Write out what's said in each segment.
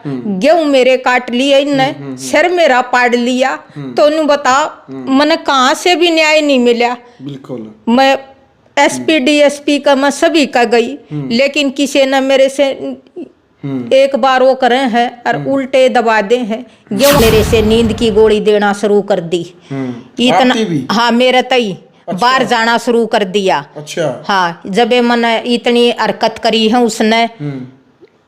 गेहूं मेरे काट लिए इनने, सिर मेरा पाड़ लिया। तो उन्हें बताओ मैंने कहाँ से भी न्याय नहीं मिला। बिल्कुल मैं SP DSP का मैं सभी का गई, लेकिन किसी ने मेरे से एक बार वो करे हैं और उल्टे दबा दे हैं। गेहूं मेरे से नींद की गोली देना शुरू कर दी। इतना हाँ मेरे तई बाहर जाना शुरू कर दिया। अच्छा हाँ जब मैंने इतनी हरकत करी है उसने,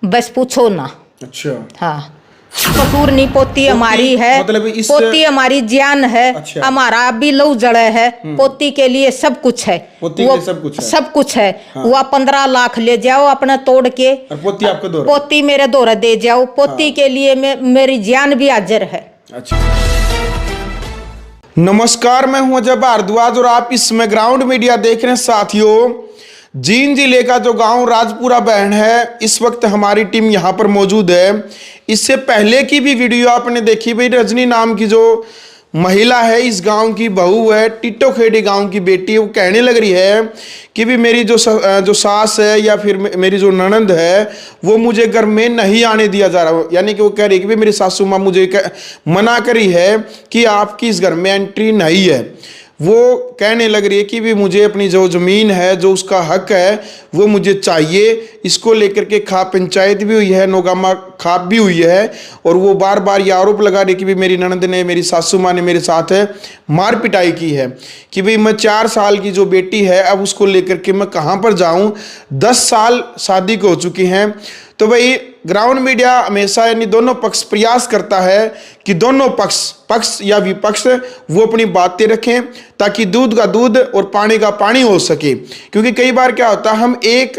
बस पूछो ना। अच्छा हाँ कसूर नहीं, पोती हमारी है, मतलब पोती हमारी जान है। अच्छा। हमारा भी लहू जड़े है, पोती के लिए सब कुछ है। पोती के लिए सब कुछ है, सब कुछ है। हाँ। वो 15 लाख ले जाओ अपना तोड़ के, और पोती आपको दो, पोती मेरे दोरा दे जाओ। पोती के लिए मेरी जान भी हाजिर है। अच्छा नमस्कार, मैं हूं अजय भारद्वाज और आप इसमें ग्राउंड मीडिया देख रहे हैं। साथियों, जींद जिले का जो गांव राजपुरा बहन है, इस वक्त हमारी टीम यहां पर मौजूद है। इससे पहले की भी वीडियो आपने देखी भाई, रजनी नाम की जो महिला है, इस गांव की बहू है, टिट्टो खेड़ी गांव की बेटी, वो कहने लग रही है कि भी मेरी जो सास है या फिर मेरी जो ननंद है, वो मुझे घर में नहीं आने दिया जा रहा। यानी कि वो कह रही है कि भी मेरी सासू माँ मुझे मना करी है कि आपकी इस घर में एंट्री नहीं है। वो कहने लग रही है कि भी मुझे अपनी जो ज़मीन है, जो उसका हक है, वो मुझे चाहिए। इसको लेकर के खाप पंचायत भी हुई है, नोगामा खाप भी हुई है, और वो बार बार ये आरोप लगा रही कि भी मेरी ननद ने, मेरी सासू माँ ने मेरे साथ मार पिटाई की है कि भाई मैं 4 साल की जो बेटी है, अब उसको लेकर के मैं कहाँ पर जाऊँ। 10 साल शादी को हो चुकी हैं। तो भाई ग्राउंड मीडिया हमेशा यानी दोनों पक्ष प्रयास करता है कि दोनों पक्ष या विपक्ष वो अपनी बातें रखें, ताकि दूध का दूध और पानी का पानी हो सके। क्योंकि कई बार क्या होता है, हम एक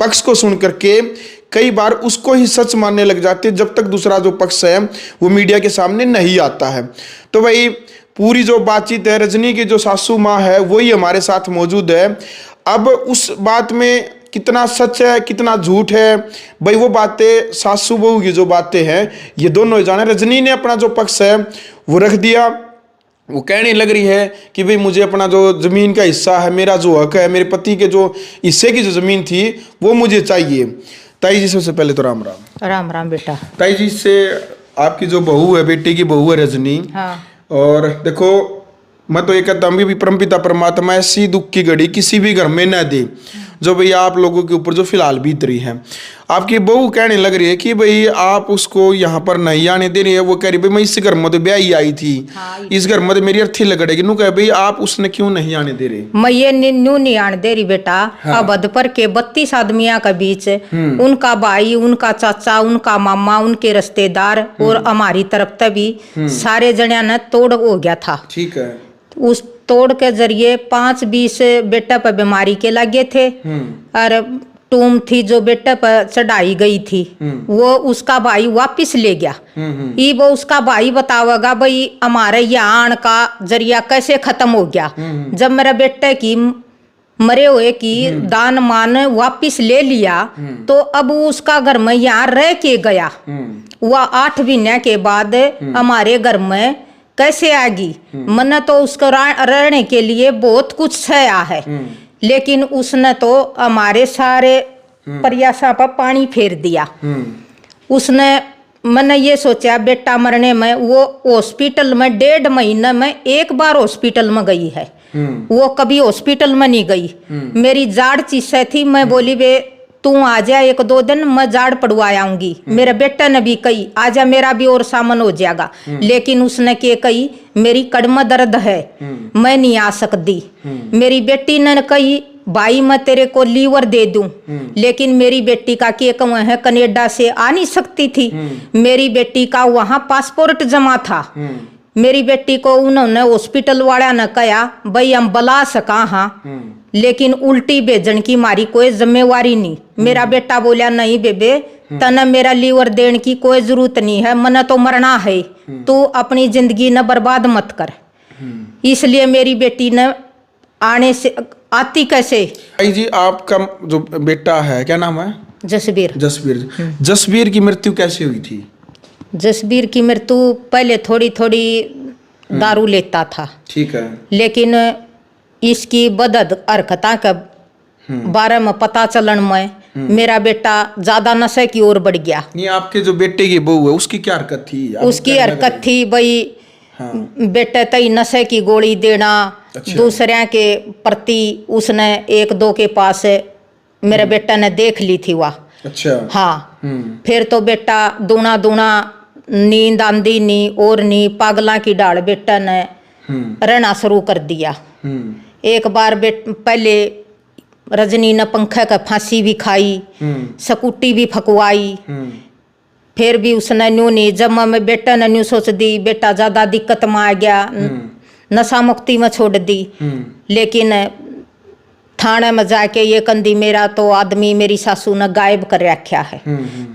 पक्ष को सुन करके कई बार उसको ही सच मानने लग जाते हैं, जब तक दूसरा जो पक्ष है वो मीडिया के सामने नहीं आता है। तो भाई पूरी जो बातचीत है, रजनी की जो सासू माँ है वही हमारे साथ मौजूद है। अब उस बात में कितना सच है कितना झूठ है, भाई वो बातें सासू बहू की जो बातें हैं ये दोनों ही जाने। रजनी ने अपना जो पक्ष है वो रख दिया। वो कहने लग रही है कि भाई मुझे अपना जो ज़मीन का हिस्सा है, मेरा जो हक है, मेरे पति के जो हिस्से की जो ज़मीन थी वो मुझे चाहिए। ताई जी सबसे पहले तो राम राम। राम राम बेटा। ताई जी, से आपकी जो बहू है, बेटी की बहू है रजनी, हाँ। और देखो मैं तो ये कहता हूँ भी परमपिता परमात्मा ऐसी दुख की घड़ी किसी भी घर में न दे जो भैया आप लोगों के ऊपर जो फिलहाल बीत रही है। आपकी बहू कहने लग रही है कि भाई आप उसको यहाँ पर नहीं आने दे रही है। वो कह रही भाई मैं इस घर में तो ब्याही आई थी, हाँ, इस घर में तो मेरी अर्थी लगड़ेगी। नू कह भाई आप उसने क्यों नहीं आने दे रही? मैं ये न्यू नहीं आने दे रही बेटा। हाँ। अवध पर के 32 आदमियों के बीच उनका भाई, उनका चाचा, उनका मामा, उनके रिश्तेदार और हमारी तरफ से भी सारे जनिया ने तोड़ हो गया था। ठीक है। उस तोड़ के जरिए 5-20 बेटा पर बीमारी के लगे थे, और टूम थी जो बेटा पर चढ़ाई गई थी, वो उसका भाई वापिस ले गया। ये वो उसका भाई बतावेगा भाई हमारे यहाँ आने का जरिया कैसे खत्म हो गया। जब मेरा बेटा की मरे हुए की दान मान वापिस ले लिया, तो अब उसका घर में यहाँ रह के गया। वह 8 महीने के बाद हमारे घर में कैसे आएगी? मन तो उसको रहने के लिए बहुत कुछ सहा है, लेकिन उसने तो हमारे सारे प्रयासों पर पानी फेर दिया। उसने मैंने ये सोचा बेटा मरने में, वो हॉस्पिटल में 1.5 महीने में एक बार हॉस्पिटल में गई है, वो कभी हॉस्पिटल में नहीं गई। मेरी जाड़ चीसे थी, मैं बोली वे तू आ जा 1-2 दिन, मैं जाड़ पड़वा आऊंगी। मेरे बेटा ने भी कही आजा, मेरा भी और सामान हो जाएगा। लेकिन उसने के कही मेरी कड़म दर्द है, मैं नहीं आ सकती। मेरी बेटी ने कही भाई मैं तेरे को लीवर दे दूं, लेकिन मेरी बेटी का के कहूँ है कनेडा से आ नहीं सकती थी। मेरी बेटी का वहां पासपोर्ट जमा था। मेरी बेटी को उन्होंने हॉस्पिटल वाला ने कहा भाई हम बुला सका, हाँ, लेकिन उल्टी भेजन की मारी कोई जिम्मेवारी नहीं। मेरा बेटा बोला नहीं बेबे, तने मेरा लीवर देने की कोई जरूरत नहीं है, मने तो मरना है, तू अपनी जिंदगी न बर्बाद मत कर। इसलिए मेरी बेटी ने आने से आती कैसे। भाई जी आपका जो बेटा है क्या नाम है? जसबीर। जसबीर। जसबीर की मृत्यु कैसे हुई थी? जसबीर की मृत्यु पहले थोड़ी थोड़ी दारू लेता था, ठीक है, लेकिन इसकी बदद हरकता के बारे में पता चलन में मेरा बेटा ज्यादा नशे की ओर बढ़ गया। नहीं, आपके जो बेटे की बहू है उसकी क्या हरकत थी? उसकी हरकत थी भाई, बेटे तई नशे की गोली देना। अच्छा। दूसरे के प्रति उसने एक दो के पास मेरे बेटा ने देख ली थी वह। अच्छा। हाँ। फिर तो बेटा दूना दूना नींद आंदी नहीं और नहीं, पागला की डाल बेटा ने रहना शुरू कर दिया। एक बार पहले रजनी ने पंखे का फांसी भी खाई, स्कूटी भी फकवाई। फिर भी उसने न्यू नहीं, जब मैं बेटा ने न्यू सोच दी बेटा ज्यादा दिक्कत में आ गया, नशा मुक्ति में छोड़ दी। लेकिन थाने में जाके ये कंदी मेरा तो आदमी मेरी सासू ने गायब कर रखा है।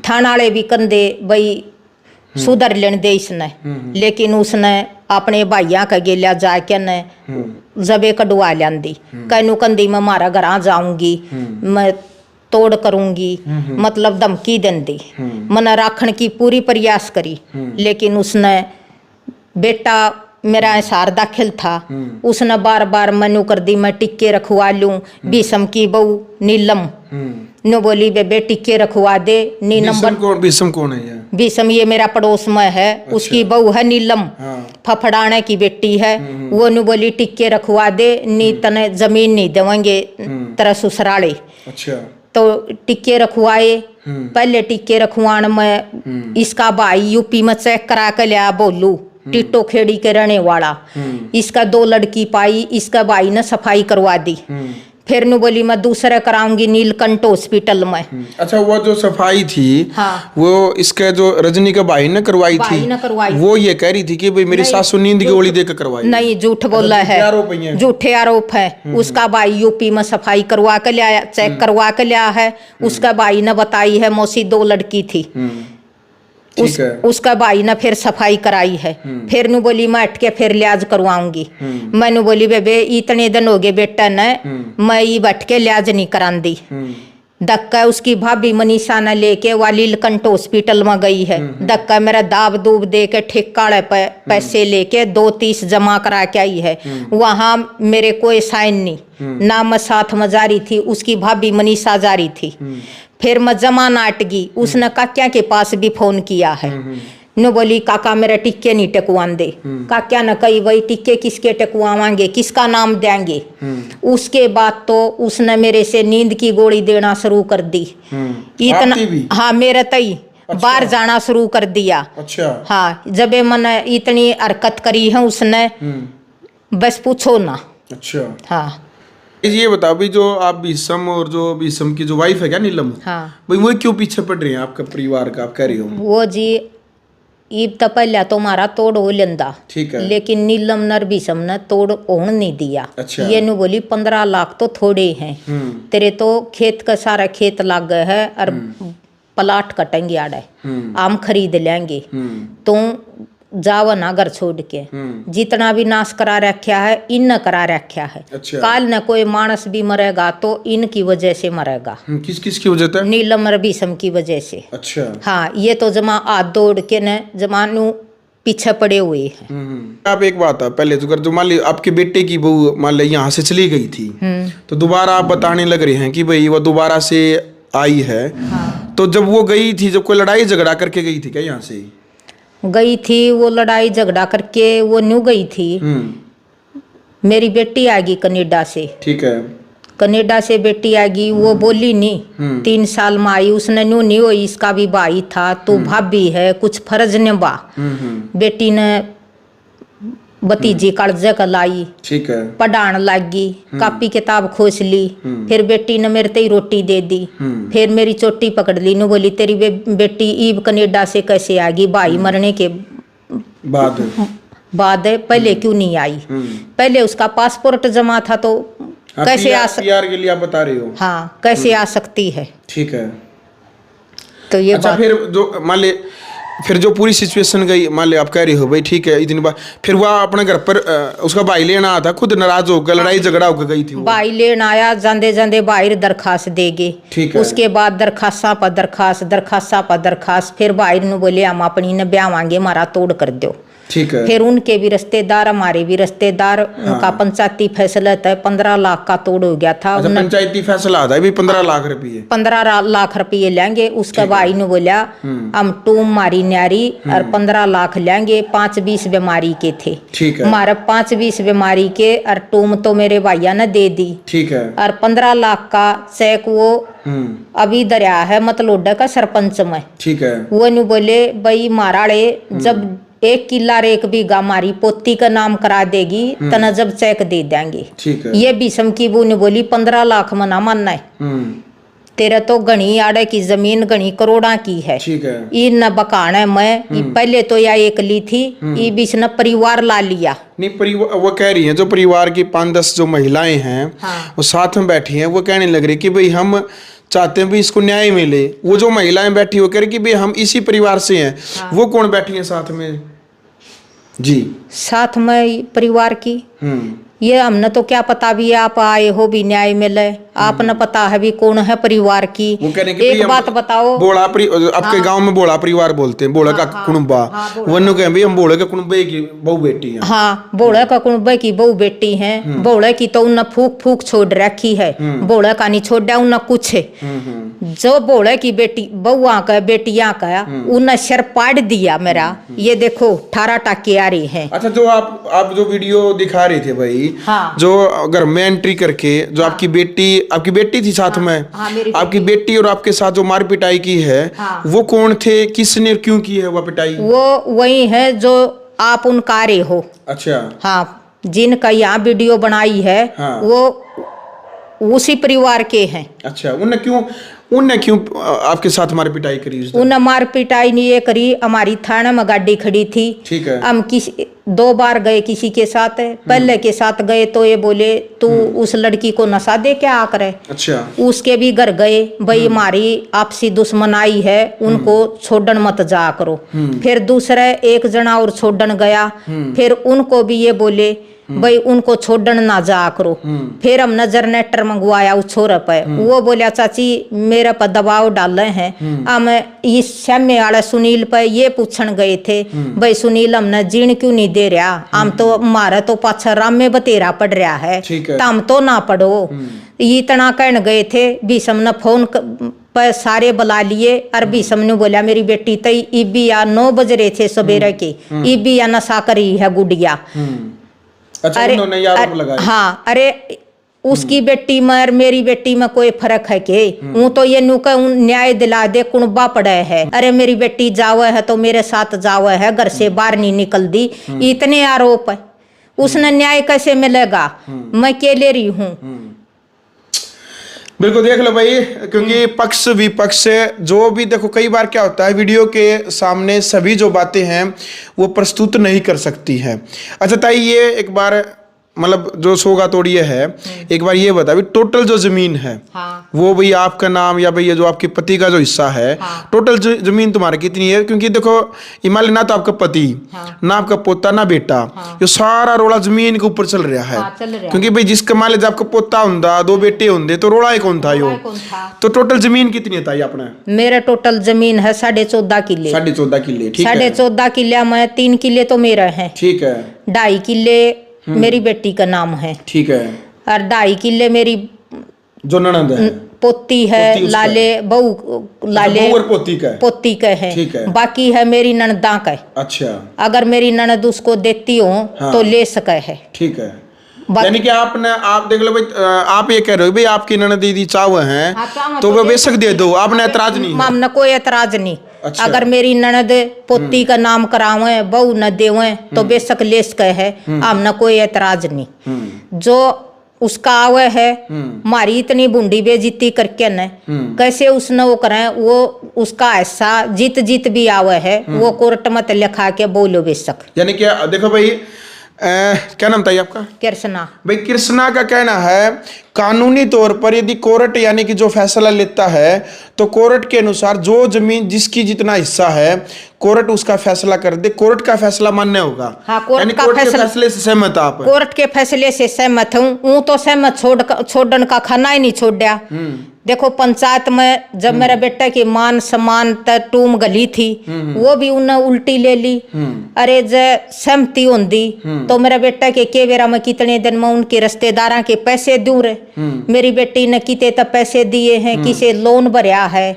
थाना वाले भी कंदे भाई सुधर लेने दे इसने, लेकिन उसने अपने भाइया का गेलिया जाके ने जबे कटवा लियांदी। कहनू कंदी मैं मारा घर जाऊंगी, मैं तोड़ करूंगी, मतलब धमकी देंदी। मना राखण की पूरी प्रयास करी, लेकिन उसने बेटा मेरा ऐसार दाखिल था, उसने बार बार मनु कर दी मैं टिक्के रखवा लूं। भीषम की बहू नीलम नो बोली बेबे टिक्के रखवा दे। नी नंबर भीषम कौन है ये? भीषम ये मेरा पड़ोस में है। अच्छा। उसकी बहू है नीलम। हाँ। फफड़ाने की बेटी है। वो नु बोली टिक्के रखवा दे, नी तने जमीन नहीं देवेंगे तेरा ससुराले। अच्छा। तो टिक्के रखवाए। पहले टिक्के रखवाण में इसका भाई यूपी में चेक करा के लिया बोलू, टिट्टो खेड़ी के रहने वाला। इसका 2 लड़की पाई, इसका भाई ने सफाई करवा दी। फिर नु बोली मैं दूसरे कराऊंगी नीलकंठ हॉस्पिटल में। अच्छा, वो जो सफाई थी, हाँ, वो इसका जो रजनी का भाई ने करवाई थी, वो ये कह रही थी कि भाई मेरी सासू नींद की गोली देकर करवाई। नहीं, झूठ बोला है, झूठे आरोप है। उसका भाई यूपी में सफाई करवा के लिया, चेक करवा के लिया है। उसका भाई ने बताई है मौसी 2 लड़की थी। उसका भाई ने फिर सफाई कराई है। फिर नु बोली मैं हट के फिर लिहाज करवाऊंगी। मैनू बोली बेबे इतने दिन हो गए बेटा ने, मैं ये बैठ के लिहाज नहीं करांदी। धक्का उसकी भाभी मनीषा ने लेके वाली नीलकंठ हॉस्पिटल में गई है। धक्का मेरा दाब दूब दे के ठेकाड़े पे पैसे लेके 230 जमा करा के आई है। वहां मेरे कोई साइन नहीं, ना मैं साथ में जा रही थी, उसकी भाभी मनीषा जा रही थी। फिर मैं जमा नाटगी, उसने काक्या के पास भी फोन किया है। नो बोली काका मेरा टिक्के नहीं टकवान दे। काक्या ने कही वही टिक्के किसके टकवावांगे, किसका नाम देंगे। उसके बाद तो उसने मेरे से नींद की गोली देना शुरू कर दी। इतना हाँ, मेरे तई अच्छा। बाहर जाना शुरू कर दिया। अच्छा। हाँ, जब मैंने इतनी हरकत करी है उसने, बस पूछो ना। अच्छा। हाँ, ये बताओ भी, जो आप भीषम और जो भीषम की जो वाइफ है क्या नीलम, हाँ, भाई वो क्यों पीछे पड़ रही है आपका परिवार का? आप कह रही हो वो जी ईब तो पहले तो हमारा तोड़ हो लेंदा, ठीक है, लेकिन नीलम नर भीषम ने तोड़ होने नहीं दिया। अच्छा। ये नु बोली 15 लाख तो थोड़े हैं, तेरे तो खेत का सारा खेत लाग गए है और प्लाट कटेंगे आड़े, आम खरीद लेंगे, तो जाओ ना घर छोड़ के। जितना भी नाश करा रखा है इन करा रखा है। अच्छा। काल न कोई मानस भी मरेगा तो इनकी वजह से मरेगा। किस किस की वजह से? नीलम और भीषम की वजह से। अच्छा। हाँ, ये तो जमा हाथ दौड़ के न जमानू पीछे पड़े हुए हैं। आप एक बात है, पहले जो मान ली आपके बेटे की बहू मान ली यहाँ से चली गई थी, तो दोबारा आप बताने लग रहे हैं कि भाई वो दोबारा से आई है। हाँ। तो जब वो गई थी, जब कोई लड़ाई झगड़ा करके गई थी क्या यहाँ से? गई थी वो लड़ाई झगड़ा करके, वो न्यू गई थी। मेरी बेटी आ गई कनेडा से। ठीक है। कनेडा से बेटी आ गई, वो बोली नहीं, 3 साल में आई। उसने न्यू नहीं हुई, इसका भी भाई था, तू भाभी है, कुछ फर्ज निभा। बेटी ने भतीजी कर्जे का लाई, ठीक है, पढ़ान लगी, कापी किताब खोस ली। फिर बेटी ने मेरे ते रोटी दे दी। फिर मेरी चोटी पकड़ ली, नु बोली तेरी बेटी ईब कनेडा से कैसे आ गई? भाई मरने के बाद पहले क्यों नहीं आई? पहले उसका पासपोर्ट जमा था, तो कैसे आ सकती? के लिए आप बता रही हो? हाँ, कैसे आ सकती है? ठीक है। तो ये अच्छा, फिर जो मान ले, फिर जो पूरी सिचुएशन गई, मान ले आप कह रही हो भाई ठीक है, इतनी बार फिर वह अपने घर पर उसका भाई लेना आया था, खुद नाराज होकर लड़ाई झगड़ा होकर गई थी। भाई लेना आया, जांदे जांदे बाहर दरखास्त देगे। ठीक है। उसके बाद दरखास्ता पर दरखास्त, फिर भाई ने बोले हम अपनी ने ब्यावांगे, हमारा तोड़ कर दो। ठीक है। फिर उनके भी रिश्तेदार, हमारे भी रिश्तेदार, उनका पंचायती फैसला था, 15 लाख का तोड़ हो गया था। अच्छा, पंचायती फैसला आता है भी 15 लाख रुपये, 15 लाख रुपये लेंगे। उसके भाई ने बोला हम टूम मारी न्यारी और 15 लाख लेंगे। 5-20 बीमारी के थे, ठीक है। हमारे 5-20 बीमारी के और टूम तो मेरे भैया ने दे दी, ठीक है। और 15 लाख का चेक वो अभी दरिया है मतलोडा का सरपंच में, ठीक है। वो नहीं बोले भाई माराड़े जब 1 किला और 1 बीघा हमारी पोती का नाम करा देगी तना जब चेक दे देंगे, ठीक है। ये भीषम की बू ने बोली 15 लाख में ना मानना है, तेरा तो गणी आड़े की जमीन गणी करोड़ा की है, ठीक है। ये न बकाना मैं पहले तो या एक ली थी, ये बीच न परिवार ला लिया। नहीं, परिवार वो कह रही हैं, जो परिवार की 5-10 जो महिलाएं हैं वो साथ में बैठी हैं, वो कहने लग रही कि भाई हम चाहते हैं भी इसको न्याय मिले। वो जो महिलाएं बैठी वो कह रही कि भाई हम इसी परिवार से हैं। वो कौन बैठी हैं साथ में जी? साथ में परिवार की ये हमने तो क्या पता भी आप आए हो भी न्याय मिले, आपने पता है भी कौन है परिवार की। वो कहने कि एक बात बताओ, बोला आपके गांव में बोला परिवार बोलते हैं, बोला का कुणबा, वनु कहें भाई हम बोले का कुणबे की बहू बेटी है। हाँ, बोले का कुणबे की बहू बेटी है। बोले की तो उन्हें फूक फूक छोड़ रखी है, बोले का नहीं छोड़ा उन्हें कुछ है। जो बोले की बेटी बहुआ का बेटियां का उन्हें सिर पाड़ दिया मेरा। ये देखो 18 टाके आ रही है। अच्छा, जो आप जो वीडियो दिखा रहे थे भाई, हाँ। जो घर में एंट्री करके जो आपकी बेटी थी साथ में, आपकी बेटी और आपके साथ जो मार पिटाई की है, वो कौन थे, किसने क्यों की है वो पिटाई? वो वही है जो आप उनका रहे हो। अच्छा, हाँ, जिनका यहाँ वीडियो बनाई है वो उसी परिवार के हैं। अच्छा, उनने क्यों आपके साथ मार पिटाई करी? उन्हें मार पिटाई नहीं ये करी, हमारी थाना में गाड़ी खड़ी थी, ठीक है। हम 2 बार गए किसी के साथ, पहले के साथ गए तो ये बोले तू उस लड़की को नशा दे क्या आ करे। अच्छा, उसके भी घर गए, भाई हमारी आपसी दुश्मनाई है, उनको छोड़न मत जा करो। फिर दूसरे एक जना और छोड़न गया, फिर उनको भी ये बोले भाई उनको छोड़न ना जा करो। फिर हमने जनरेटर मंगवाया उस छोरे पे, वो बोलिया चाची मेरे पर दबाव डाले हैं। हम इस श्यामे वाले सुनील पे ये पूछन गए थे भाई सुनील हमने जीण क्यों नहीं दे रहा, हम तो हमारा तो पाछा राम में बतेरा पड़ रहा है, तो हम तो ना पढ़ो। इतना कहने गए थे। भीषम ने फोन पर सारे बुला लिए और भीषम ने बोला मेरी बेटी तई इबिया 9 बज रहे थे सवेरे के, इबिया नशा करी है गुड़िया। अच्छा, उन्होंने ये आरोप लगाया। हाँ, अरे उसकी बेटी में और मेरी बेटी में कोई फर्क है के? वो तो ये नु का न्याय दिला दे कुणबा पड़े है। अरे मेरी बेटी जावे है तो मेरे साथ जावे है, घर से बाहर नहीं निकल दी, इतने आरोप है। उसने न्याय कैसे मिलेगा? मैं के ले रही हूँ। बिल्कुल, देख लो भाई, क्योंकि पक्ष विपक्ष जो भी देखो, कई बार क्या होता है वीडियो के सामने सभी जो बातें हैं वो प्रस्तुत नहीं कर सकती है। अच्छा ताई, ये एक बार मतलब जो सोगा तोड़िए है, एक बार ये बता भी टोटल जो जमीन है वो भाई आपका नाम या भाई जो आपके पति का जो हिस्सा है, टोटल जमीन तुम्हारी कितनी है? क्योंकि देखो हिमालय ना तो आपका पति, ना आपका पोता, ना बेटा, ये सारा रोड़ा जमीन के ऊपर चल रहा है। क्योंकि भाई जिसका मान लीजिए आपका पोता होंदा, 2 बेटे होंदे तो रोड़ा ही कौन था यो? तो टोटल जमीन कितनी है अपना? मेरा टोटल जमीन है 14.5 किले। 14.5 किले, ठीक है। 14.5 किले में 3 किले तो मेरा है, ठीक है। 2.5 किले मेरी बेटी का नाम है, ठीक है। और 2.5 किले मेरी जो ननद है, पोती है, लाले बहू लाले पोती का है, ठीक है। बाकी है मेरी ननदा का। अच्छा, अगर मेरी ननद उसको देती हो तो ले सके है, ठीक है। यानी कि आप देख लो भाई, आप ये कह रहे हो भाई आपकी ननद दीदी चाव हैं तो वो बेशक दे दो, आपने ऐतराज नहीं है? हमने कोई ऐतराज नहीं। अच्छा। अगर मेरी ननद पोती का नाम करावे बहू न देवे तो बेशक ले सके है, हमने कोई ऐतराज नहीं। जो उसका आवे है, मारी इतनी बूंदी बेजिती करके न कैसे उसने वो करे, वो उसका ऐसा जीत भी आवे है, वो कोर्ट मत लिखा के बोलो बेशक। यानी कि देखो भाई, क्या नाम था आपका? कृष्णा। भाई कृष्णा का कहना है कानूनी तौर पर यदि कोर्ट यानी कि जो फैसला लेता है तो कोर्ट के अनुसार जो जमीन जिसकी जितना हिस्सा है कोर्ट उसका फैसला कर दे, कोर्ट का फैसला मान्य होगा। हाँ, कोर्ट यानी का कोर्ट के फैसला- फैसले से सहमत आप? कोर्ट के फैसले से सहमत हूँ। ऊ तो सहमत छोड़न का खाना ही नहीं छोड़ा। देखो पंचायत में जब मेरे बेटे की मान सम्मान तक टूम गली थी, वो भी उन्हें उल्टी ले ली। अरे जे सहमति होंदी तो मेरे बेटे के बेरा में कितने दिन में उनके रिश्तेदारा के पैसे दूं रे। मेरी बेटी ने किते तक पैसे दिए हैं, किसे लोन भरया है।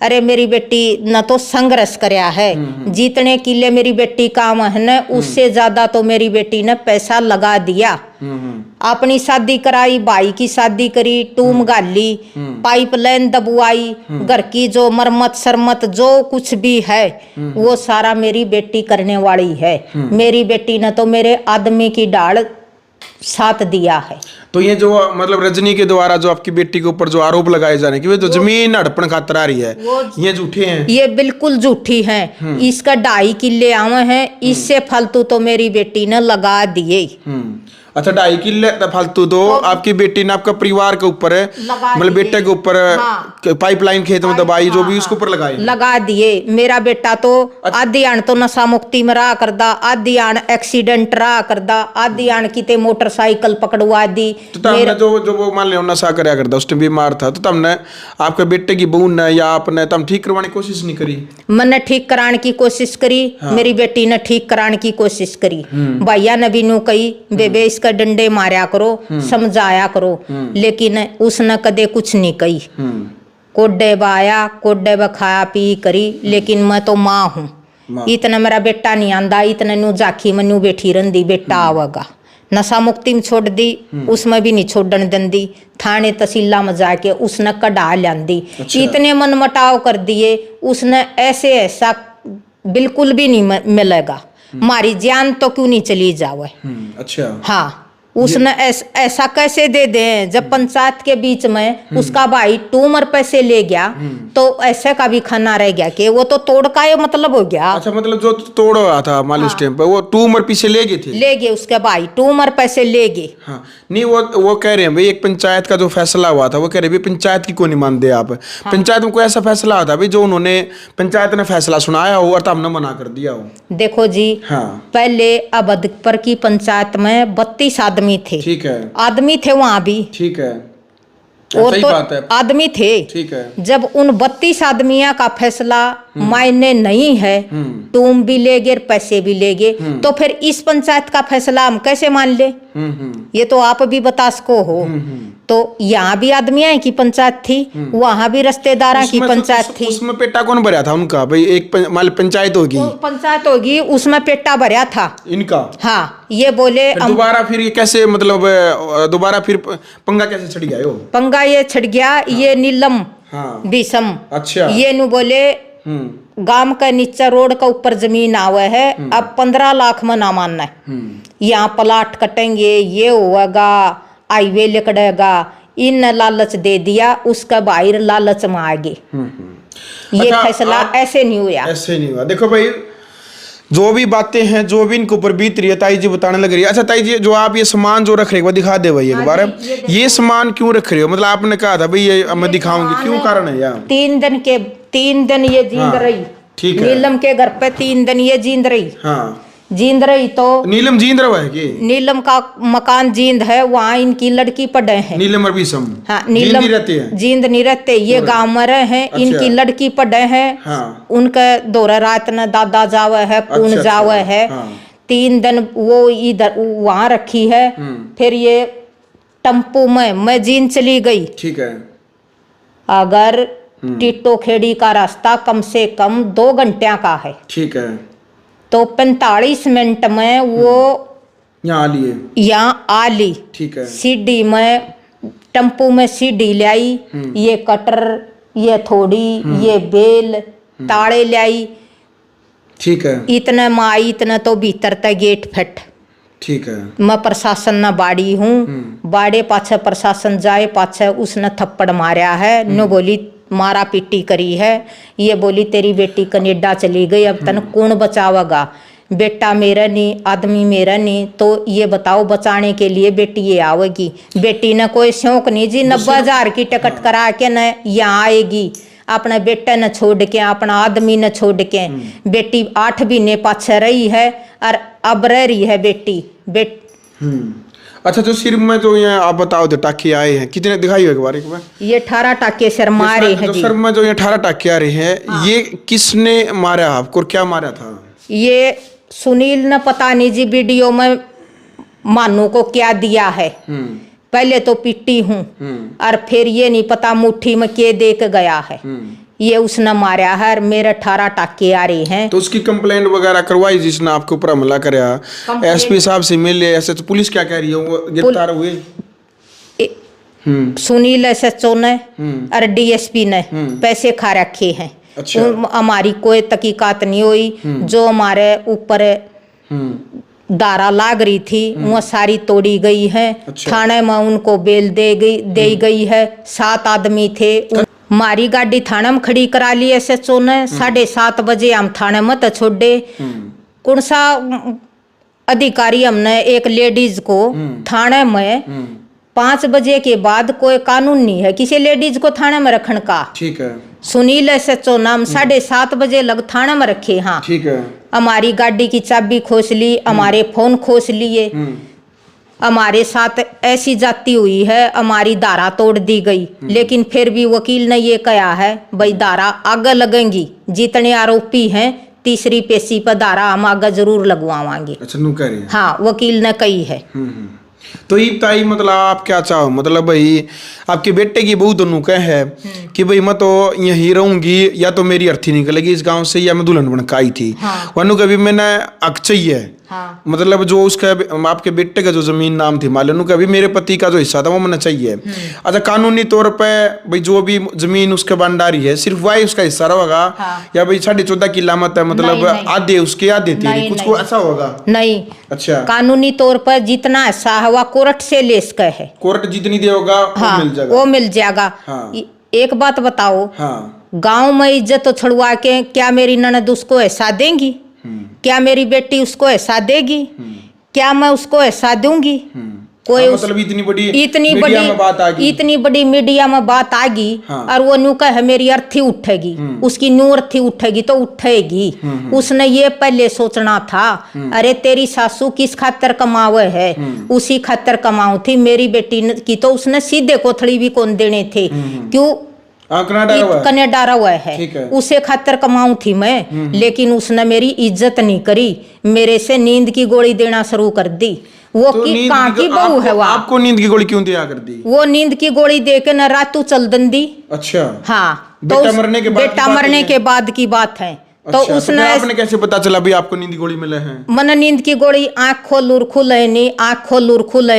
अरे मेरी बेटी न तो संघर्ष करया है, जितने किले मेरी बेटी काम है न उससे ज्यादा तो मेरी बेटी ने पैसा लगा दिया। अपनी शादी कराई, भाई की शादी करी, टूम गाली, पाइपलाइन दबवाई, घर की जो मरम्मत शरमत जो कुछ भी है वो सारा मेरी बेटी करने वाली है। मेरी बेटी ने तो मेरे आदमी की डाल साथ दिया है। तो ये जो मतलब रजनी के द्वारा जो आपकी बेटी के ऊपर जो आरोप लगाए जाने की वे तो जमीन हड़पन खातर आ रही है, ये झूठे हैं? ये बिल्कुल झूठी हैं। इसका 2.5 किले आवे हैं, इससे फालतू तो मेरी बेटी ने लगा दिए। अच्छा, 2.5 किले फालतू तो आपकी बेटी ने आपका परिवार के ऊपर है, मतलब बेटे के ऊपर पाइपलाइन खेत में दबाई जो भी उसके ऊपर लगा दिए। मेरा बेटा तो आधी आण तो नशा मुक्ति में रहा करदा, आधी आण एक्सीडेंट रहा करदा, आधी आण किते मोटरसाइकिल पकड़वा दी। तो तुमने जो वो मान लो नशा करया करता उस टाइम बीमार था, तो तुमने आपके बेटे की बहू ने या आपने तुम ठीक करवाने की कोशिश नहीं करी? मैंने ठीक कराने की कोशिश करी। मेरी बेटी ने ठीक कराने की कोशिश करी। भैया ने भी नू कही बेबे इसका डंडे मारया करो, समझाया करो, लेकिन उसने कदे कुछ नहीं कही। कोडे बाया, कोडे ब खाया पी करी, लेकिन मैं तो माँ हूँ। इतना मेरा बेटा नहीं आंदा, इतने नू जाखी में नू बैठी रंदी बेटा आवेगा। नशा मुक्ति में छोड़ दी, उसमें भी नहीं छोड़न देंदी। थाने तहसीला में जाके उसने कढ़ा ली। अच्छा। इतने मनमटाव कर दिए उसने, ऐसे ऐसा बिल्कुल भी नहीं मिलेगा। हमारी जान तो क्यों नहीं चली जावे। अच्छा। हाँ, उसने ऐसा कैसे दे दे जब पंचायत के बीच में उसका भाई टूमर पैसे ले गया तो ऐसे का भी खाना रह गया कि वो तो तोड़ का ये मतलब हो गया। अच्छा, मतलब जो तोड़ रहा था मान लो उस टाइम पे वो टूमर पीछे ले गए थे? ले गए उसके भाई टूमर पैसे ले गए। हाँ, नहीं वो कह रहे हैं भाई एक पंचायत का जो फैसला हुआ था वो कह रहे हैं पंचायत की क्यों नहीं मानते आप? पंचायत में कोई ऐसा फैसला हुआ था भाई जो उन्होंने पंचायत ने फैसला सुनाया हो और हमने मना कर दिया हो? देखो जी, पहले अबदपुर की पंचायत में 32 आदमी थे। ठीक है, आदमी थे वहां भी। ठीक है, और सही तो बात है। आदमी थे। ठीक है। जब उन 32 आदमियों का फैसला मायने नहीं है, टूम भी ले गए पैसे भी ले गए, तो फिर इस पंचायत का फैसला हम कैसे मान ले? ये तो आप भी बता सको हो। तो यहाँ भी आदमियां की पंचायत थी, वहां भी रिश्तेदारा की पंचायत थी। उसमें पेटा कौन भरा था उनका भाई? एक पंचायत होगी, पंचायत होगी, उसमें पेटा भरा था इनका। हाँ, ये बोले दोबारा फिर ये कैसे मतलब दोबारा फिर पंगा कैसे छड़ गया? पंगा ये छड़ गया। ये नीलम बीसम। अच्छा। ये नु बोले गांव का नीचे रोड का ऊपर जमीन आवे है, अब 15 लाख में ना मानना है। यहाँ प्लाट कटेंगे, ये होगा, हाईवे लिकड़ेगा, इन लालच दे दिया, उसका बाहर लालच में आ गए। ये फैसला ऐसे नहीं हुआ। ऐसे नहीं हुआ। देखो भाई, जो भी बातें हैं जो भी इनके ऊपर बीत रही है ताई जी बताने लग रही है। अच्छा ताई जी, जो आप ये सामान जो रख रहे हो वो दिखा दे भाई एक बार। ये सामान क्यों रख रहे हो? मतलब आपने कहा था भाई ये मैं दिखाऊंगी, क्यों कारण है यार? 3 दिन ये जींद रही। ठीक है। नीलम के घर पे 3 दिन ये जींद रही। हाँ, जींद रही तो नीलम जींद रहा है कि नीलम का मकान जींद है, वहाँ इनकी लड़की पढ़े हैं। नीलम और बीसम। हाँ, नीलम जींद नहीं रहते, ये गांव में रहे हैं। अच्छा। इनकी लड़की पढ़े हैं। हाँ। उनके दौरा रात न दादा जावे है, पून जावे है। हाँ। 3 दिन वो इधर वहाँ रखी है। फिर ये टम्पू में मैं जींद चली गई। ठीक है। अगर टिट्टो खेड़ी का रास्ता कम से कम 2 घंटे का है। ठीक है। तो 45 मिनट में वो यहाँ आ ली। ठीक है। सीढ़ी में टम्पू में सीढ़ी ले आई, ये कटर, ये थोड़ी, ये बेल, ताड़े ले आई। ठीक है। इतने माई इतने तो भीतर तक गेट फट। ठीक है। मैं प्रशासन न बाड़ी हूँ, बाड़े पाछे प्रशासन जाए पाछे उसने थप्पड़ मारा है। नो बोली मारा पीटी करी है। ये बोली तेरी बेटी कनेडा चली गई, अब तन कौन बचावेगा? बेटा मेरा नहीं, आदमी मेरा नहीं, तो ये बताओ बचाने के लिए बेटी ये आवेगी। बेटी ने कोई शौक नहीं जी 90,000 की टिकट करा के न यहाँ आएगी, अपना बेटा न छोड़ के, अपना आदमी न छोड़ के। बेटी 8 महीने पाछे रही है और अब रह रही है बेटी। अच्छा, तो सिर में जो ये आप बताओ जो टाके आए हैं कितने दिखाई एक बार ये 18 टाके सर मारे हैं जी। सर में जो ये 18 टाके आ रहे हैं, ये किसने मारा आपको और क्या मारा था? ये सुनील ने पता नहीं जी वीडियो में मानू को क्या दिया है। पहले तो पिट्टी हूँ और फिर ये नहीं पता मुट्ठी में के दे के गया है। ये उसने मारा है और मेरे 18 टाके आ रहे हैं। तो उसकी कंप्लेंट वगैरह करवाई जिसने आपके ऊपर हमला कराया? एसपी साहब से मिले ऐसे? तो पुलिस क्या कह रही है, वो गिरफ्तार हुए? सुनील एसएचओ ने और डीएसपी ने पैसे खा रखे हैं। अच्छा। हमारी कोई तहकीकात नहीं हुई। जो हमारे ऊपर दारा लाग रही थी वो सारी तोड़ी गई है। अच्छा। थाने में उनको बेल दे गई है। 7 आदमी थे। हमारी गाड़ी थाने में खड़ी करा ली एसएचओ ने। 7:30 बजे हम थाने में तो छोड़े। कौन सा अधिकारी हमने एक लेडीज को थाने में 5 बजे के बाद कोई कानून नहीं है किसी लेडीज को थाने में रखने का। ठीक है। सुनील एसएचओ नाम 7:30 बजे लग थाने में रखे। हाँ ठीक है। हमारी गाड़ी की चाबी खोस ली, हमारे फोन खोस लिए। हमारे साथ ऐसी जाती हुई है, हमारी धारा तोड़ दी गई। लेकिन फिर भी वकील ने ये कहा है भाई धारा आगे लगेंगी, जितने आरोपी हैं तीसरी पेशी पर धारा हम आगे जरूर लगवावांगे। अच्छा, नू कह रही है? हाँ वकील ने कही है। तो ये ताई मतलब आप क्या चाहो, मतलब भाई आपके बेटे की बहू दोनों कह है कि भाई मैं तो यहीं रहूंगी, या तो मेरी अर्थी निकलेगी इस गांव से, या मैं दुल्हन बन के आई थी। हाँ। वनु कभी मैंने हक चाहिए। हाँ। मतलब जो उसका आपके बेटे का जो जमीन नाम थी मान लो, कभी मेरे पति का जो हिस्सा था वो मैंने चाहिए। अच्छा, कानूनी तौर पे भाई जो भी जमीन उसके भंडारी है सिर्फ वही उसका हिस्सा रहेगा? हाँ। या भाई 14.5 की लामत है, मतलब आधे उसके आधे तेरे, कुछ को ऐसा होगा? नहीं। अच्छा, कानूनी तौर पर जितना हिस्सा हुआ कोर्ट से ले सके है। कोर्ट जितनी देगा हाँ, वो मिल जाएगा। वो मिल जाएगा। हाँ। एक बात बताओ। हाँ। गांव में इज्जत तो छुड़वा के क्या मेरी ननद उसको ऐसा देंगी? क्या मेरी बेटी उसको ऐसा देगी? क्या मैं उसको ऐसा दूंगी? कोई मतलब इतनी बड़ी मीडिया में बात आ गई। हाँ। और वो नू कहे मेरी अर्थी उठेगी, उसकी नू अर्थी उठेगी तो उठेगी। उसने ये पहले सोचना था अरे तेरी सासू किस खातर कमावे है, उसी खातर कमाऊ थी। मेरी बेटी की तो उसने सीधे कोथड़ी भी कौन देने थे, क्यों कनेडा हुआ है, उसे खातर कमाऊं थी मैं। लेकिन उसने मेरी इज्जत नहीं करी, मेरे से नींद की गोली देना शुरू कर दी। वो तो कहाँ की बहू है? वो आपको नींद की गोली क्यों दिया कर दी? वो नींद की गोली दे के न रातू चल दंदी। अच्छा। हाँ, बेटा मरने के बाद की बात है। तो अच्छा, उसने तो आपने कैसे पता चला भी आपको नींद की गोली मिले हैं? मन नींद की गोली आँख खोलूर खुले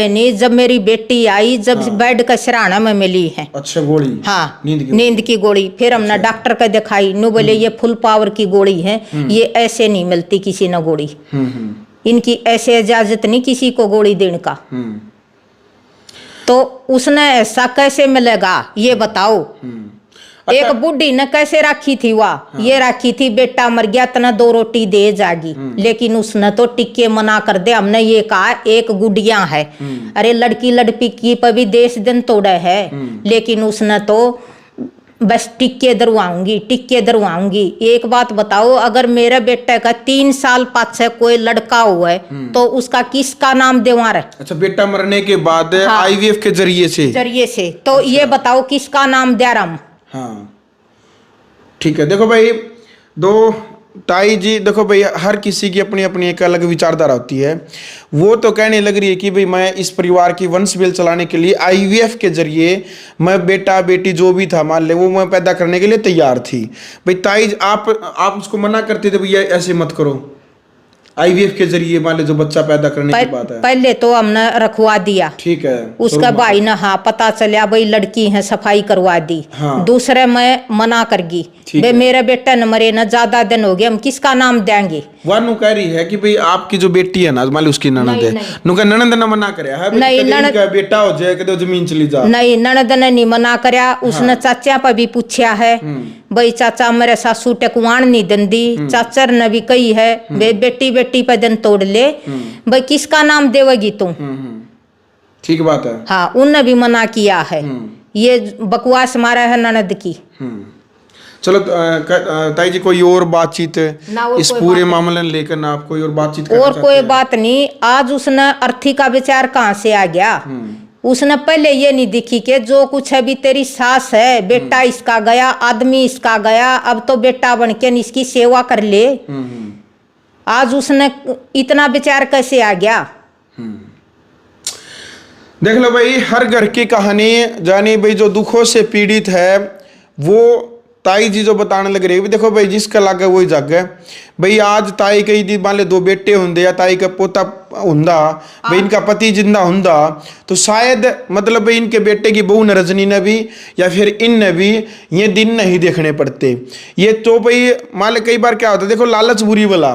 नहीं, जब मेरी बेटी आई, जब बेड का सिरहाना में मिली है। अच्छा, गोली? हाँ, नींद की गोली। फिर हमने डॉक्टर का दिखाई, नु बोले ये फुल पावर की गोली है, ये ऐसे नहीं मिलती किसी न गोली। इनकी ऐसे इजाजत नहीं किसी को गोली देने का। तो उसने ऐसा कैसे मिलेगा ये बताओ? एक बुढ़ी ने कैसे राखी थी वह? हाँ। ये राखी थी बेटा मर गया तना 2 रोटी दे जागी। लेकिन उसने तो टिक्के मना कर दे। हमने ये कहा एक गुड़िया है, अरे लड़की लड़की की पर भी देश दिन तोड़े है। लेकिन उसने तो बस टिक्के दरवाऊंगी। एक बात बताओ, अगर मेरे बेटे का 3 साल पाछे कोई लड़का हुआ है तो उसका किसका नाम देवा रहे? अच्छा, बेटा मरने के बाद हाँ। IVF के जरिए से तो अच्छा। ये बताओ किसका नाम दे रहा? हाँ ठीक है। देखो भाई ताई जी, देखो भाई हर किसी की अपनी अपनी एक अलग विचारधारा होती है। वो तो कहने लग रही है कि भाई मैं इस परिवार की वंश बेल चलाने के लिए IVF के जरिए मैं बेटा बेटी जो भी था मान ले वो मैं पैदा करने के लिए तैयार थी। भाई ताई आप उसको मना करते थे भैया ऐसे मत करो, IVF के जरिए मान ले जो बच्चा पैदा करने की बात है। पहले तो हमने रखवा दिया, ठीक है। उसका भाई ने हाँ पता चला भाई लड़की है, सफाई करवा दी। हाँ। दूसरे में मना कर गई, मेरे बेटा न मरे न ज्यादा दिन हो गए, हम किसका नाम देंगे? वह नु कह रही है कि भाई आपकी जो बेटी है ना, मान लो उसकी ननद है, नु का ननद ने मना करया है नहीं, ननद का बेटा हो जाए कदे जमीन चली जा। नहीं, ननद ने नहीं मना करया। उसने चाचा पर भी पूछा है, भाई चाचा मेरे सासू टेकुआन नहीं दंदी। चाचर ने भी कही है भाई बेटी बेटी पर दिन तोड़ ले, भाई किसका नाम देवेगी तू। ठीक बात है। हाँ, उनने भी मना किया है। ये बकवास मारा है ननद की। चलो ताई जी, कोई और बातचीत इस पूरे मामले लेकर ना आप कोई और बातचीत करना और कोई बात नहीं। आज उसने अर्थी का विचार कहाँ से आ गया। उसने पहले ये नहीं दिखी कि जो कुछ अभी तेरी सास है, बेटा इसका गया, आदमी इसका गया, अब तो बेटा बन के इसकी सेवा कर ले। आज उसने इतना विचार कैसे आ गया। देख लो भाई, हर घर की कहानी जानी भाई जो दुखों से पीड़ित है वो ताई जी जो बताने लग रही है। देखो भाई, जिसका लागे वही जग है भाई। आज ताई कई दी मान ले 2 बेटे होंगे या ताई का पोता हुंदा भाई, इनका पति जिंदा हुंदा तो शायद मतलब भाई इनके बेटे की बहू ने रजनी ने भी या फिर इन ने भी ये दिन नहीं देखने पड़ते। ये तो भाई मान ले कई बार क्या होता है, देखो लालच बुरी वाला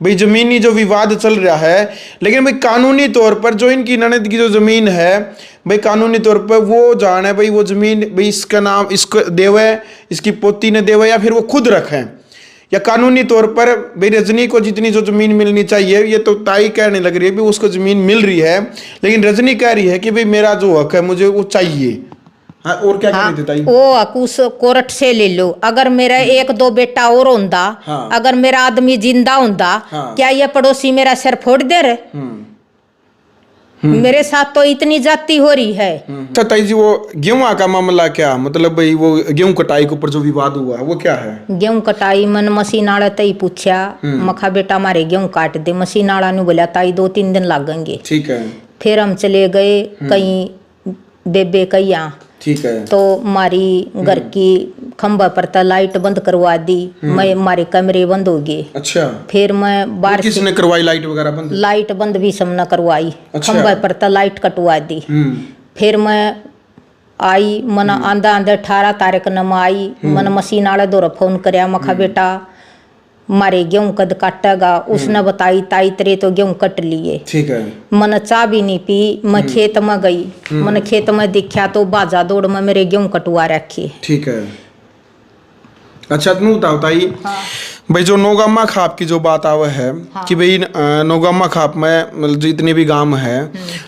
भाई, जमीनी जो विवाद चल रहा है, लेकिन भाई कानूनी तौर पर जो इनकी ननद की जो जमीन है भाई, कानूनी तौर पर वो जान है भाई, वो जमीन भाई इसका नाम इसको देवे, इसकी पोती ने देवे या फिर वो खुद रखें, या कानूनी तौर पर भाई रजनी को जितनी जो जमीन मिलनी चाहिए, ये तो ताई कहने लग रही है भाई उसको जमीन मिल रही है, लेकिन रजनी कह रही है कि भाई मेरा जो हक है मुझे वो चाहिए। हाँ, और क्या कह रही थी ताई? वो हक उस कोर्ट से ले लो। अगर मेरा 1-2 बेटा और होंदा, हाँ। अगर मेरा आदमी जिंदा होंदा, हाँ। क्या ये पड़ोसी मेरा सिर फोड़ दे रहे। मेरे साथ तो इतनी जाति हो रही है। अच्छा ताई जी, वो गेहूं का मामला क्या मतलब भाई, वो गेहूं कटाई के ऊपर जो विवाद हुआ वो क्या है? गेहूं कटाई मन मशीन आड़ा तई पूछा, मखा बेटा हमारे गेहूं काट दे। मशीन आड़ा ने बोला ताई 2-3 दिन लगेंगे। ठीक है। फिर हम चले गए कहीं बेबे कहीं, ठीक है। तो हमारी घर की खंबा पर तो लाइट बंद करवा दी। मैं हमारे कमरे बंद हो गए। अच्छा। फिर मैं बाहर किसने करवाई लाइट वगैरह बंद? लाइट बंद भी सबने करवाई। अच्छा। खंबा पर तो लाइट कटवा दी। फिर मैं आई, मन आंदा 18 तारीख न मैं आई। मन मशीन आले दौरा फोन करया, मखा बेटा मारे गेहूं कद काटेगा। उसने बताई ताई तेरे तो गेहूं कट लिए। ठीक है। मन चाय भी नहीं पी, मैं खेत में गई। मन खेत में देखा तो बाजा दौड़ में मेरे गेहूं कटवा रखे। ठीक है। अच्छा तुम बताओ ताई, हाँ। भाई जो नौगामा खाप की जो बात आवे है, हाँ। कि भाई नौगामा खाप में जितने भी गांव है,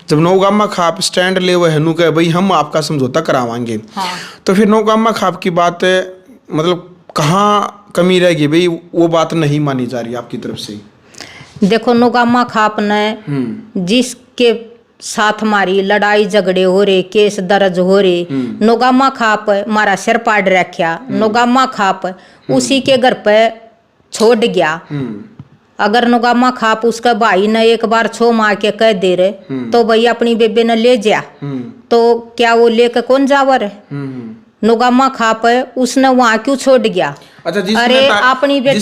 जब नौगामा खाप स्टैंड ले हुए है कहे भाई हम आपका समझौता करावाएंगे, हाँ। तो फिर नौगामा खाप की बात मतलब कहाँ कमी रहेगी भाई, वो बात नहीं मानी जा रही आपकी तरफ से? देखो नौगामा खाप ने जिसके साथ हमारी लड़ाई झगड़े हो रहे, केस दर्ज हो रहे, नौगामा खाप हमारा सिर पाड़ रखा। नौगामा खाप उसी के घर पे छोड़ गया। अगर नौगामा खाप उसका भाई ने एक बार छो मार के कह दे रहे तो भाई अपनी बेबे ने ले जा, तो क्या वो लेके कौन जावर है? नौगामा खाप उसने वहां क्यों छोड़ गया? अच्छा, अरे अपनी बेटी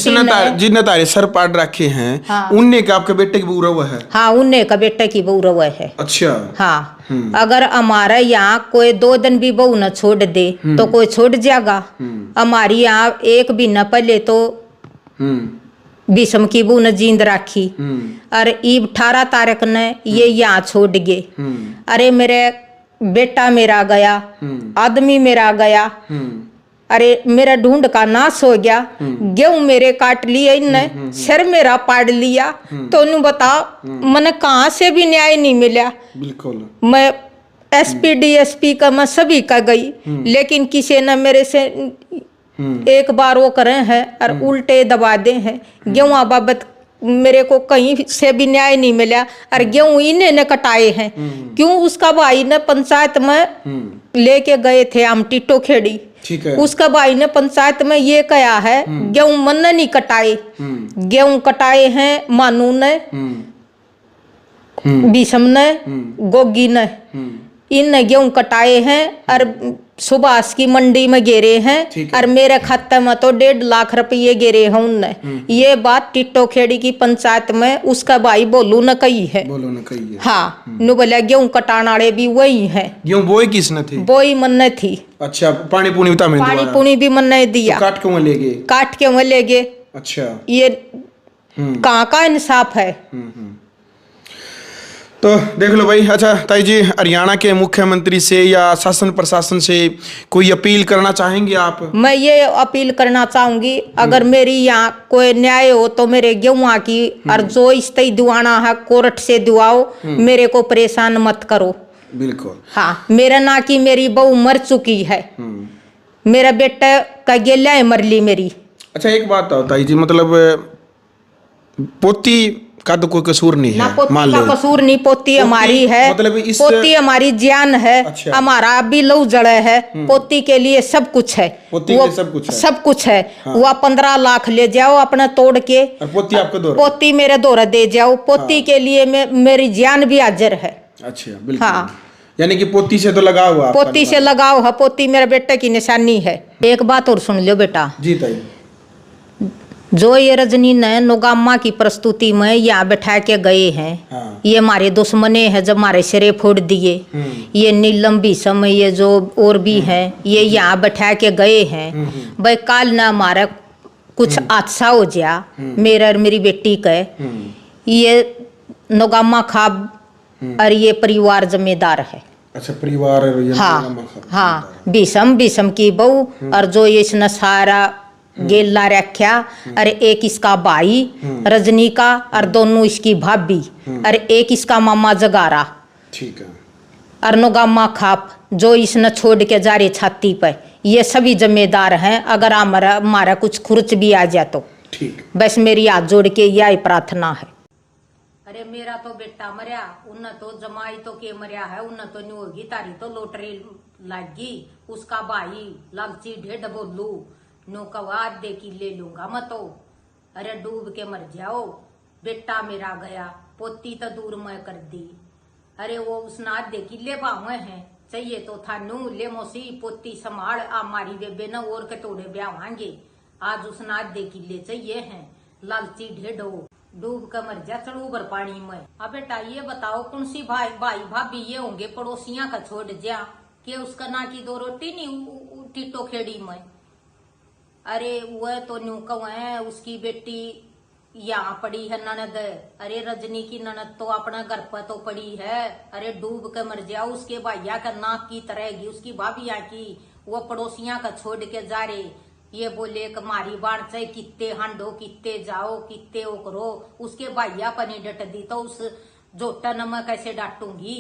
जिसने तारे सर पाड़ रखे हैं, हाँ। उनने का आपके बेटे की बहू रवा है? हाँ, उनने का बेटे की बहू रवा है। अच्छा। हाँ। अगर हमारे यहाँ कोई 2 दिन भी बहू न छोड़ दे तो कोई छोड़ जाएगा। हमारी यहाँ एक भी न पहले तो विषम की बहू ने जींद राखी। अरे ईब 18 तारीख ने ये यहाँ छोड़ गए। अरे मेरे बेटा मेरा गया, आदमी मेरा गया। अरे मेरा ढूंढ का नाश हो गया। गेहूं मेरे काट लिए इनने, सिर मेरा पाड़ लिया। तो उन्हें बता मैंने कहाँ से भी न्याय नहीं मिला। बिल्कुल। मैं SP DSP का मैं सभी का गई, लेकिन किसी ने मेरे से एक बार वो करे हैं और उल्टे दबा दे हैं। गेहूं बाबत मेरे को कहीं से भी न्याय नहीं मिला। और गेहूं इन्हें ने कटाए हैं। क्यों? उसका भाई ने पंचायत में लेके गए थे हम टिट्टो खेड़ी। ठीक है। उसका भाई ने पंचायत में ये कहा है गेहूं मन ने नहीं कटाए, गेहूं कटाए हैं मानू ने, विषम ने, गोगी ने। इन गेहूं कटाए हैं और सुभाष की मंडी में गिरे हैं और मेरे खाते में तो 1.5 लाख रुपये गिरे हैं उनने। ये बात टिट्टो खेड़ी की पंचायत में उसका भाई बोलू न कही है। बोलो न कही है। हाँ, नु बोला गेहूं कटाने वाले भी वही है। गेहूं बोई किसने थी? बोई मन थी। अच्छा, पानी पुनी बता मैं पानी पुनी भी मन ने दिया। तो काट के वहाँ ले गए? काट के वहाँ ले गए। अच्छा। ये कहाँ का इंसाफ है। तो देख लो भाई। अच्छा ताई जी, हरियाणा के मुख्यमंत्री से या शासन प्रशासन से कोई अपील करना चाहेंगे आप? मैं ये अपील करना चाहूंगी, अगर मेरी यहाँ कोई न्याय हो तो मेरे गेहुआ की, और जो इस्ते दुआना है कोर्ट से दुआओ, मेरे को परेशान मत करो। बिल्कुल। हाँ, मेरा ना कि मेरी बहू मर चुकी है, मेरा बेटा का गेला है मरली मेरी। अच्छा एक बात बताओ ताई जी, मतलब पोती का तो कोई कसूर नहीं ना है, पोती मान का लो कसूर नहीं, पोती हमारी है, मतलब इस पोती हमारी जान है। अच्छा। हमारा अभी लहू जड़े है, पोती के लिए सब कुछ है, पोती के लिए सब कुछ है, सब कुछ है। हाँ। वो 15 लाख ले जाओ अपना तोड़ के, और पोती आपको दो, पोती मेरे दौरा दे जाओ, पोती के लिए मेरी जान भी हाजिर है। अच्छा बिल्कुल। हाँ, यानी कि पोती से तो लगाव हुआ, पोती से लगाओ है, पोती मेरे बेटे की निशानी है। एक बात और सुन लो बेटा जी ताई, जो ये रजनी ने नोगामा की प्रस्तुति में यहाँ बैठा के गए हैं, हाँ। ये हमारे दुश्मने हैं जब हमारे सिरे फोड़ दिए। ये नीलम भीषम, ये जो और भी हैं, ये यहाँ बैठा के गए हैं। भाई काल ना हमारा कुछ अच्छा हो जा मेरा और मेरी बेटी का, ये नोगामा खाब और ये परिवार जिम्मेदार है। अच्छा परिवार। हाँ हाँ, भीषम की बहू, और जो ये इसने सारा गेला रखा, और एक इसका भाई रजनी का, और दोनों इसकी भाभी, और एक इसका मामा जगारा, ठीक है, और नोगामा खाप जो इसने छोड़ के जा रही छाती पे, ये सभी जिम्मेदार हैं। अगर हमारा कुछ खुर्च भी आ जाए तो ठीक। बस मेरी हाथ जोड़ के यही प्रार्थना है। अरे मेरा तो बेटा मरिया, उन तो जमाई तो के मरिया है, उन तो नहीं होगी, तारी तो लोटरी लागी। उसका भाई लालची ढेड बोलू नौकवाद दे की ले लूंगा मैं तो। अरे डूब के मर जाओ, बेटा मेरा गया, पोती तो दूर मैं कर दी। अरे वो उस नाद दे की ले बावे हैं, चाहिए तो था नू ले मोसी पोती संभाल, आ मारी बेबे न और के तोड़े ब्यावांगे। आज उस नाद दे की ले चाहिए हैं, लालची ढेडो डूब कर मर जा चढ़ू भर पानी में। अब बेटा ये बताओ कौन सी भाई भाभी ये होंगे पड़ोसियां का छोड़ जा के उसका ना की दो रोटी नहीं टीटो खेड़ी में। अरे वह तो न्यू है, उसकी बेटी यहाँ पड़ी है ननद। अरे रजनी की ननद तो अपना घर पर तो पड़ी है। अरे डूब के मर जाओ, उसके भैया का नाक की तरहगी, उसकी भाभिया की, वो पड़ोसियां का छोड़ के जा रहे। ये बोले कि मारी बाण चाहे कितने हांडो, कितने जाओ, कितने ओ करो, उसके भैया पर नहीं डट दी तो उस जोटा न मैं कैसे डांटूंगी।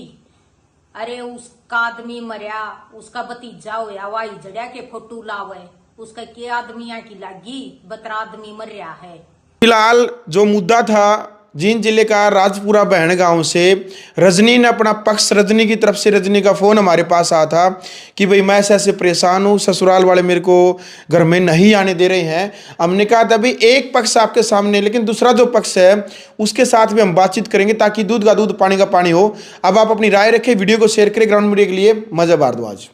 अरे उसका आदमी मरिया, उसका भतीजा होया वाई जड़िया के फोटू लावे, उसका के आदमिया की लागी, बतरा आदमी मर रहा है। फिलहाल जो मुद्दा था जींद जिले का राजपुरा बहन गांव से, रजनी ने अपना पक्ष, रजनी की तरफ से रजनी का फ़ोन हमारे पास आया था कि भाई मैं ऐसे परेशान हूँ, ससुराल वाले मेरे को घर में नहीं आने दे रहे हैं। हमने कहा था भाई एक पक्ष आपके सामने, लेकिन दूसरा जो पक्ष है उसके साथ भी हम बातचीत करेंगे ताकि दूध का दूध पानी का पानी हो। अब आप अपनी राय रखें, वीडियो को शेयर करें। ग्राउंड मीडिया के लिए मजा भारद्वाज।